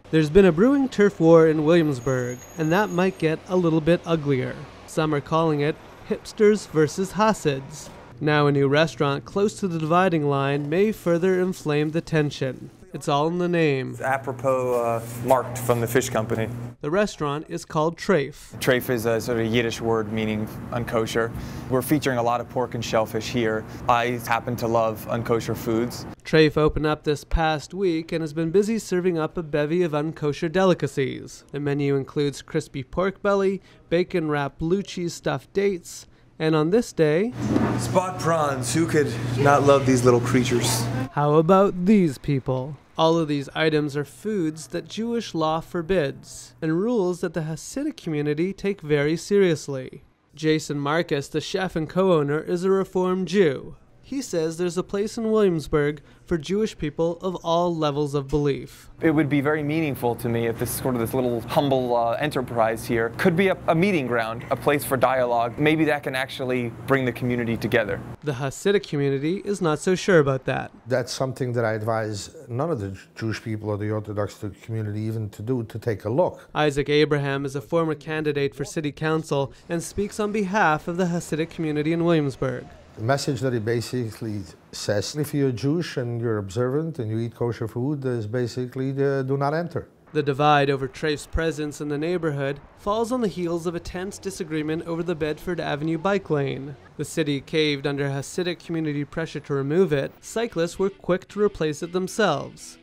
There's been a brewing turf war in Williamsburg, and that might get a little bit uglier. Some are calling it hipsters versus Hasids. Now a new restaurant close to the dividing line may further inflame the tension. It's all in the name. It's apropos marked from the fish company. The restaurant is called Traif. Traif is a sort of Yiddish word meaning unkosher. We're featuring a lot of pork and shellfish here. I happen to love unkosher foods. Traif opened up this past week and has been busy serving up a bevy of unkosher delicacies. The menu includes crispy pork belly, bacon-wrapped blue cheese stuffed dates, and on this day, spot prawns. Who could not love these little creatures? How about these people? All of these items are foods that Jewish law forbids, and rules that the Hasidic community take very seriously. Jason Marcus, the chef and co-owner, is a Reformed Jew. He says there's a place in Williamsburg for Jewish people of all levels of belief. It would be very meaningful to me if this little humble enterprise here could be a meeting ground, a place for dialogue. Maybe that can actually bring the community together. The Hasidic community is not so sure about that. That's something that I advise none of the Jewish people or the Orthodox community even to do, to take a look. Isaac Abraham is a former candidate for city council and speaks on behalf of the Hasidic community in Williamsburg. The message that he basically says, if you're Jewish and you're observant and you eat kosher food, is basically do not enter. The divide over Traif's presence in the neighborhood falls on the heels of a tense disagreement over the Bedford Avenue bike lane. The city caved under Hasidic community pressure to remove it. Cyclists were quick to replace it themselves.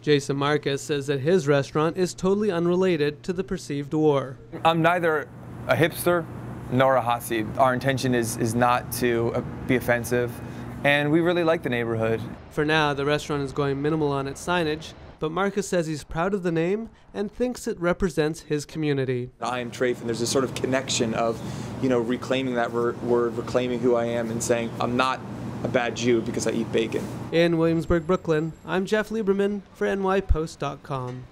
Jason Marcus says that his restaurant is totally unrelated to the perceived war. I'm neither a hipster nor a Hasid. Our intention is not to be offensive, and we really like the neighborhood. For now, the restaurant is going minimal on its signage, but Marcus says he's proud of the name and thinks it represents his community. I am Traif, and there's a sort of connection of, reclaiming that word, reclaiming who I am, and saying I'm not a bad Jew because I eat bacon. In Williamsburg, Brooklyn, I'm Jeff Lieberman for NYPost.com.